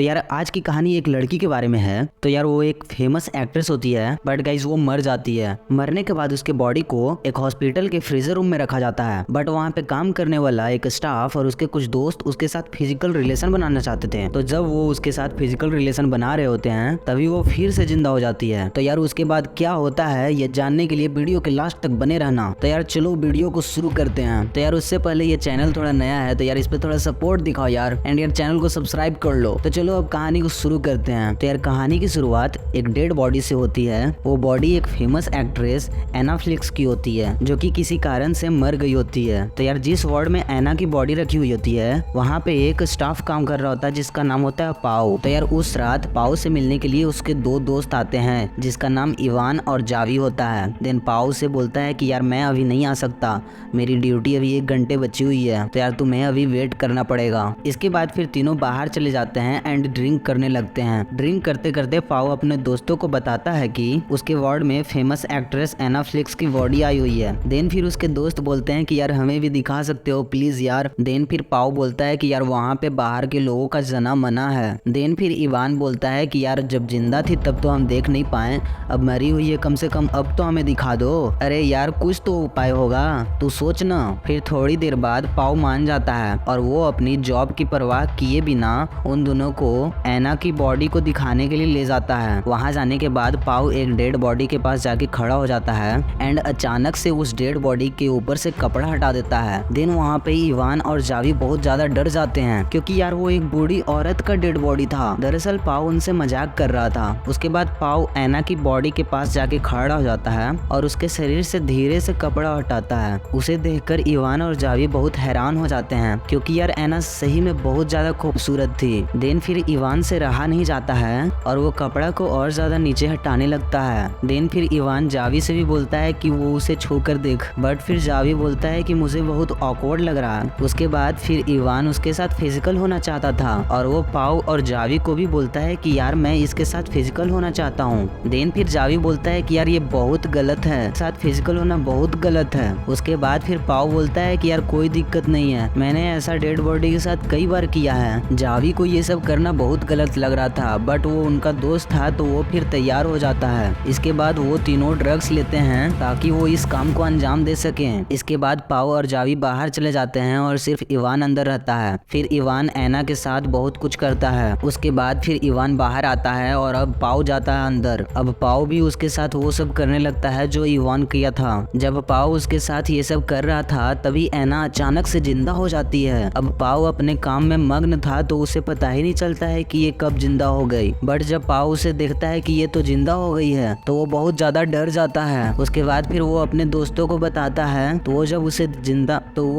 तो यार आज की कहानी एक लड़की के बारे में है। तो यार वो एक फेमस एक्ट्रेस होती है, बट गाइज वो मर जाती है। मरने के बाद उसके बॉडी को एक हॉस्पिटल के फ्रीजर रूम में रखा जाता है, बट वहाँ पे काम करने वाला एक स्टाफ और उसके कुछ दोस्त उसके साथ फिजिकल रिलेशन बनाना चाहते थे। तो जब वो उसके साथ फिजिकल रिलेशन बना रहे होते हैं तभी वो फिर से जिंदा हो जाती है। तो यार उसके बाद क्या होता है ये जानने के लिए वीडियो के लास्ट तक बने रहना। तो यार चलो वीडियो को शुरू करते हैं। तो यार उससे पहले ये चैनल थोड़ा नया है तो यार इस पे थोड़ा सपोर्ट दिखाओ यार, एंड यार चैनल को सब्सक्राइब कर लो। तो चलो अब कहानी को शुरू करते हैं। तो यार कहानी की शुरुआत एक डेड बॉडी से होती है। वो बॉडी एक फेमस एक्ट्रेस एना फ्लिक्स की होती है जो कि किसी कारण से मर गई होती है। तो यार जिस वार्ड में एना की बॉडी रखी हुई होती है वहाँ पे एक स्टाफ काम कर रहा होता है जिसका नाम होता है पाओ। तो यार उस रात पाओ से मिलने के लिए उसके दो दोस्त आते हैं जिसका नाम इवान और जावी होता है। देन पाओ से बोलता है कि यार मैं अभी नहीं आ सकता, मेरी ड्यूटी अभी 1 घंटे बची हुई है, तो यार तुम्हें अभी वेट करना पड़ेगा। इसके बाद फिर तीनों बाहर चले जाते हैं एंड ड्रिंक करने लगते हैं। ड्रिंक करते करते पाओ अपने दोस्तों को बताता है कि उसके वार्ड में फेमस एक्ट्रेस एना फ्लिक्स की बॉडी आई हुई है। देन फिर उसके दोस्त बोलते हैं कि यार हमें भी दिखा सकते हो प्लीज यार। देन फिर पाओ बोलता है कि यार वहाँ पे बाहर के लोगों का जाना मना है। देन फिर इवान बोलता है कि यार जब जिंदा थी तब तो हम देख नहीं पाए, अब मरी हुई है कम से कम अब तो हमें दिखा दो। अरे यार कुछ तो उपाय होगा, तू सोच ना। फिर थोड़ी देर बाद पाओ मान जाता है और वो अपनी जॉब की परवाह किए बिना उन दोनों को एना की बॉडी को दिखाने के लिए ले जाता है। वहां जाने के बाद पाओ एक डेड बॉडी के पास जाके खड़ा हो जाता है एंड अचानक से उस डेड बॉडी के ऊपर से कपड़ा हटा देता है। देन वहां पे इवान और जावी बहुत ज्यादा डर जाते हैं क्योंकि यार वो एक बूढ़ी औरत का डेड बॉडी था। दरअसल पाओ उनसे मजाक कर रहा था। उसके बाद पाओ एना की बॉडी के पास जाके खड़ा हो जाता है और उसके शरीर से धीरे से कपड़ा हटाता है। उसे देखकर इवान और जावी बहुत हैरान हो जाते हैं क्योंकि यार एना सही में बहुत ज्यादा खूबसूरत थी। देन फिर इवान से रहा नहीं जाता है और वो कपड़ा को और ज्यादा नीचे हटाने लगता है। देन फिर इवान जावी से भी बोलता है कि वो उसे छू कर देख, बट फिर जावी बोलता है कि मुझे बहुत ऑकवर्ड लग रहा है। उसके बाद फिर इवान उसके साथ फिजिकल होना चाहता था और वो पाओ और जावी को भी बोलता है कि यार मैं इसके साथ फिजिकल होना चाहता हूँ। देन फिर जावी बोलता है कि यार ये बहुत गलत है, साथ फिजिकल होना बहुत गलत है। उसके बाद फिर पाओ बोलता है कि यार कोई दिक्कत नहीं है, मैंने ऐसा डेड बॉडी के साथ कई बार किया है। जावी को ये सब करना बहुत गलत लग रहा था बट वो उनका दोस्त था तो वो फिर तैयार हो जाता है। इसके बाद वो तीनों ड्रग्स लेते हैं ताकि वो इस काम को अंजाम दे सकें। इसके बाद पाओ और जावी बाहर चले जाते हैं और सिर्फ इवान अंदर रहता है। फिर इवान एना के साथ बहुत कुछ करता है। उसके बाद फिर इवान बाहर आता है और अब पाओ जाता है अंदर। अब पाओ भी उसके साथ वो सब करने लगता है जो इवान किया था। जब पाओ उसके साथ ये सब कर रहा था तभी एना अचानक से जिंदा हो जाती है। अब पाओ अपने काम में मग्न था तो उसे पता ही नहीं चलता है कि ये कब जिंदा हो गई, बट जब पाओ उसे देखता है कि ये तो जिंदा हो गई है तो वो बहुत ज्यादा डर जाता है। उसके बाद फिर वो अपने दोस्तों को बताता है तो वो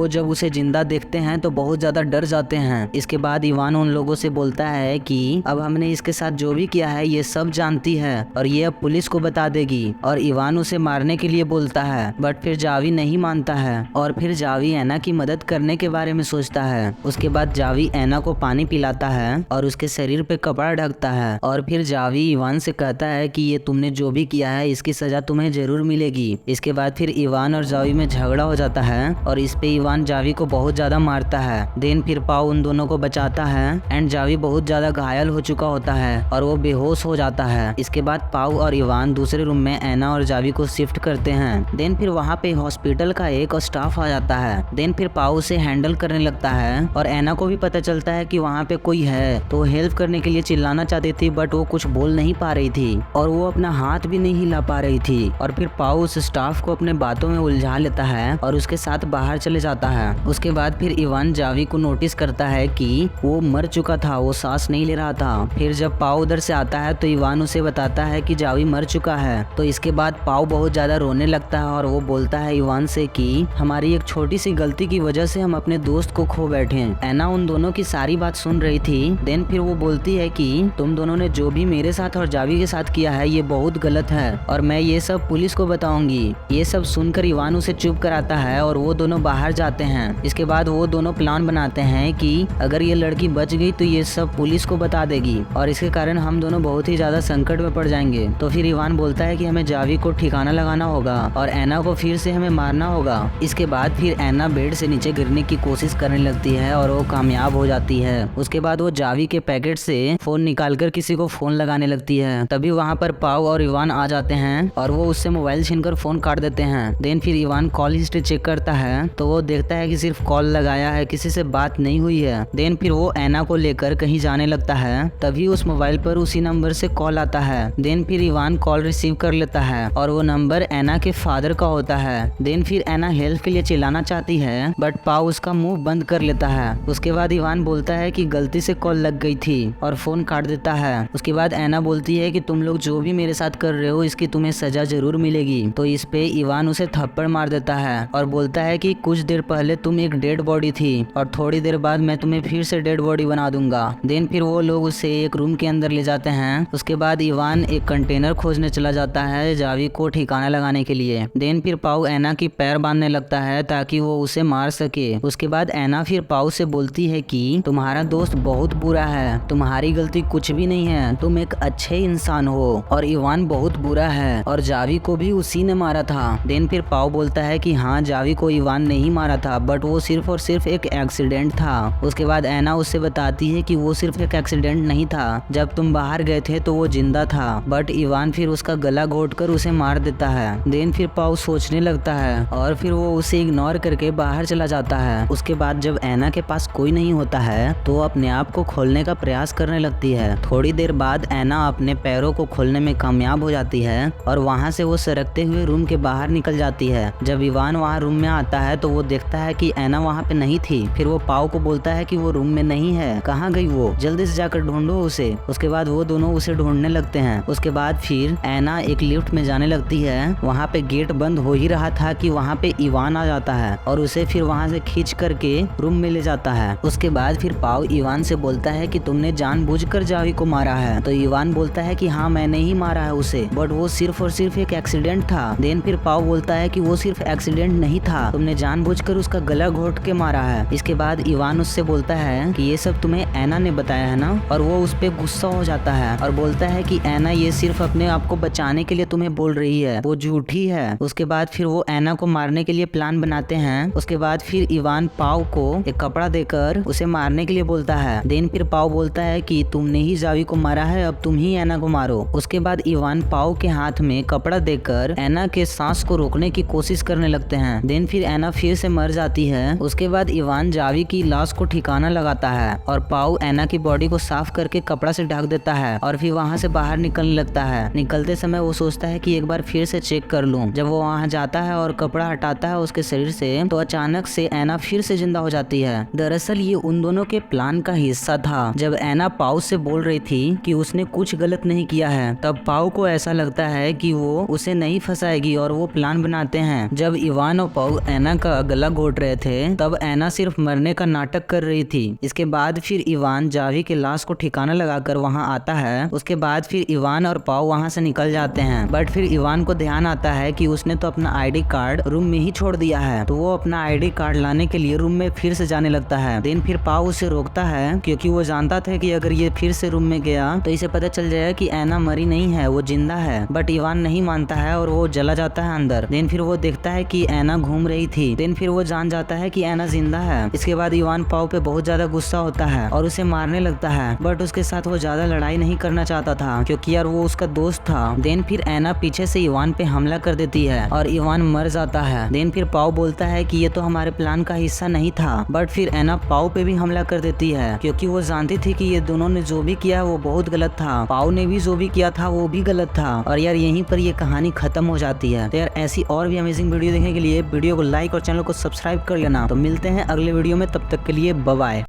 जब उसे जिंदा देखते हैं तो बहुत ज्यादा डर जाते हैं। इसके बाद इवान उन लोगों से बोलता है कि अब हमने इसके साथ जो भी किया है ये सब जानती है और ये अब पुलिस को बता देगी, और इवान उसे मारने के लिए बोलता है बट फिर जावी नहीं मानता है और फिर जावी एना की मदद करने के बारे में सोचता है। उसके बाद जावी एना को पानी पिलाता है और उसके शरीर पे कपड़ा ढकता है और फिर जावी इवान से कहता है कि ये तुमने जो भी किया है इसकी सजा तुम्हें जरूर मिलेगी। इसके बाद फिर इवान और जावी में झगड़ा हो जाता है और इस पे इवान जावी को बहुत ज्यादा मारता है। देन फिर पाओ उन दोनों को बचाता है एंड जावी बहुत ज्यादा घायल हो चुका होता है और वो बेहोश हो जाता है। इसके बाद पाओ और इवान दूसरे रूम में एना और जावी को शिफ्ट करते हैं। देन फिर वहाँ पे हॉस्पिटल का एक स्टाफ आ जाता है। देन फिर पाओ उसे हैंडल करने लगता है और एना को भी पता चलता है कि वहाँ पे कोई है तो हेल्प करने के लिए चिल्लाना चाहती थी बट वो कुछ बोल नहीं पा रही थी और वो अपना हाथ भी नहीं हिला पा रही थी। और फिर पाओ उस स्टाफ को अपने बातों में उलझा लेता है और उसके साथ बाहर चले जाता है। उसके बाद फिर इवान जावी को नोटिस करता है कि वो मर चुका था, वो सांस नहीं ले रहा था। फिर जब पाओ उधर से आता है तो इवान उसे बताता है कि जावी मर चुका है। तो इसके बाद पाओ बहुत ज्यादा रोने लगता है और वो बोलता है इवान से कि हमारी एक छोटी सी गलती की वजह से हम अपने दोस्त को खो बैठे। एना उन दोनों की सारी बात सुन रही थी। देन फिर वो बोलती है कि तुम दोनों ने जो भी मेरे साथ और जावी के साथ किया है ये बहुत गलत है और मैं ये सब पुलिस को बताऊंगी। ये सब सुनकर इवान उसे चुप कराता है और वो दोनों बाहर जाते हैं। इसके बाद वो दोनों प्लान बनाते हैं कि अगर ये लड़की बच गई तो ये सब पुलिस को बता देगी और इसके कारण हम दोनों बहुत ही ज्यादा संकट में पड़ जाएंगे। तो फिर इवान बोलता है कि हमें जावी को ठिकाना लगाना होगा और एना को फिर से हमें मारना होगा। इसके बाद फिर एना बेड से नीचे गिरने की कोशिश करने लगती है और वो कामयाब हो जाती है। उसके बाद वो जावी के पैकेट से फोन निकालकर किसी को फोन लगाने लगती है। तभी वहाँ पर पाव और इवान आ जाते हैं और वो उससे मोबाइल छीनकर फोन काट देते हैं। देन फिर इवान कॉल हिस्ट्री चेक करता है तो वो देखता है कि सिर्फ कॉल लगाया है, किसी से बात नहीं हुई है। देन फिर वो एना को लेकर कहीं जाने लगता है। तभी उस मोबाइल पर उसी नंबर से कॉल आता है। देन फिर इवान कॉल रिसीव कर लेता है और वो नंबर एना के फादर का होता है। देन फिर एना हेल्प के लिए चिल्लाना चाहती है बट पाव उसका मुंह बंद कर लेता है। उसके बाद इवान बोलता है कि गलती से कॉल लग गई थी और फोन काट देता है। उसके बाद एना बोलती है कि तुम लोग जो भी मेरे साथ कर रहे हो इसकी तुम्हें सजा जरूर मिलेगी। तो इस पे इवान उसे थप्पड़ मार देता है और बोलता है कि कुछ देर पहले तुम एक डेड बॉडी थी और थोड़ी देर बाद मैं तुम्हें फिर से डेड बॉडी बना दूंगा। देन फिर वो लोग उसे एक रूम के अंदर ले जाते हैं। उसके बाद इवान एक कंटेनर खोजने चला जाता है जावी को ठिकाना लगाने के लिए। देन फिर पाव एना की पैर बांधने लगता है ताकि वो उसे मार सके। उसके बाद एना फिर पाव से बोलती है कि तुम्हारा दोस्त बहुत बुरा है, तुम्हारी गलती कुछ भी नहीं है, तुम एक अच्छे इंसान हो और इवान बहुत बुरा है और जावी को भी उसी ने मारा था। देन फिर पाव बोलता है कि हाँ, जावी को इवान नहीं मारा था बट वो सिर्फ और सिर्फ एक एक्सीडेंट था। उसके बाद एना उससे बताती है कि वो सिर्फ एक एक्सीडेंट नहीं था, जब तुम बाहर गए थे तो वो जिंदा था बट इवान फिर उसका गला घोटकर उसे मार देता है। देन फिर पाव सोचने लगता है और फिर वो उसे इग्नोर करके बाहर चला जाता है। उसके बाद जब एना के पास कोई नहीं होता है तो वो अपने आप को खोलने का प्रयास करने लगती है। थोड़ी देर बाद एना अपने पैरों को खोलने में कामयाब हो जाती है और वहाँ से वो सरकते हुए रूम के बाहर निकल जाती है। जब इवान वहाँ रूम में आता है तो वो देखता है कि एना वहाँ पे नहीं थी। फिर वो पाव को बोलता है कि वो रूम में नहीं है, कहाँ गई वो, जल्दी से जाकर ढूंढो उसे। उसके बाद वो दोनों उसे ढूंढने लगते हैं। उसके बाद फिर एना एक लिफ्ट में जाने लगती है। वहाँ पे गेट बंद हो ही रहा था कि वहाँ पे इवान आ जाता है और उसे फिर वहाँ से खींच करके रूम में ले जाता है। उसके बाद फिर पाव इवान से बोलता है कि तुमने जानबूझकर जावी को मारा है। तो इवान बोलता है कि हाँ, मैंने ही मारा है उसे बट वो सिर्फ और सिर्फ एक एक्सीडेंट था। देन फिर पाव बोलता है कि वो सिर्फ एक्सीडेंट नहीं था, तुमने जानबूझकर उसका गला घोट के मारा है। इसके बाद इवान उससे बोलता है कि ये सब तुम्हें एना ने बताया है ना, और वो उस पे गुस्सा हो जाता है और बोलता है कि एना ये सिर्फ अपने आप को बचाने के लिए तुम्हें बोल रही है, वो झूठी है। उसके बाद फिर वो एना को मारने के लिए प्लान बनाते हैं। उसके बाद फिर इवान पाव को एक कपड़ा देकर उसे मारने के लिए बोलता है। देन फिर पाव बोलता है कि तुमने ही जावी को मारा है, अब तुम ही एना को मारो। उसके बाद इवान पाव के हाथ में कपड़ा देकर एना के सांस को रोकने की कोशिश करने लगते हैं। देन फिर एना फिर से मर जाती है। उसके बाद इवान जावी की लाश को ठिकाना लगाता है और पाव एना की बॉडी को साफ करके कपड़ा से ढक देता है और फिर वहाँ से बाहर निकलने लगता है। निकलते समय वो सोचता है कि एक बार फिर से चेक कर लूं। जब वो वहाँ जाता है और कपड़ा हटाता है उसके शरीर से तो अचानक से एना फिर से जिंदा हो जाती है। दरअसल ये उन दोनों के प्लान का हिस्सा था। जब एना पाव से बोल रही थी कि उसने कुछ गलत नहीं किया है तब पाव को ऐसा लगता है कि वो उसे नहीं फंसाएगी और वो प्लान बनाते हैं। जब इवान और पाव एना का गला घोट रहे थे तब एना सिर्फ मरने का नाटक कर रही थी। इसके बाद फिर इवान जावी के लाश को ठिकाना लगाकर वहाँ आता है। उसके बाद फिर इवान और पाव वहाँ से निकल जाते हैं बट फिर इवान को ध्यान आता है कि उसने तो अपना आईडी कार्ड रूम में ही छोड़ दिया है। तो वो अपना आईडी कार्ड लाने के लिए रूम में फिर से जाने लगता है। देन फिर पाव उसे रोकता है क्योंकि वो जानता था कि अगर ये फिर से रूम में गया तो इसे पता चल जाएगा कि एना मरी नहीं है, वो जिंदा है। बट इवान नहीं मानता है और वो चला जाता है अंदर। देन फिर वो देखता है कि एना घूम रही थी। देन फिर वो जान जाता है कि एना जिंदा है। इसके बाद इवान पाव पे बहुत ज्यादा गुस्सा होता है और उसे मारने लगता है बट उसके साथ वो ज्यादा लड़ाई नहीं करना चाहता था क्योंकि यार वो उसका दोस्त था। देन फिर एना पीछे से इवान पे हमला कर देती है और इवान मर जाता है। देन फिर पाव बोलता है कि ये तो हमारे प्लान का हिस्सा नहीं था बट फिर एना पाव पे भी हमला कर देती है क्योंकि वो जानती थी कि ये दोनों ने जो भी किया वो बहुत गलत था। पाव ने भी जो भी किया था वो भी गलत था और यार यहीं पर ये कहानी खत्म हो जाती है। तो यार ऐसी और भी अमेजिंग वीडियो देखने के लिए वीडियो को लाइक और चैनल को सब्सक्राइब कर लेना। तो मिलते हैं अगले वीडियो में, तब तक के लिए बाय बाय।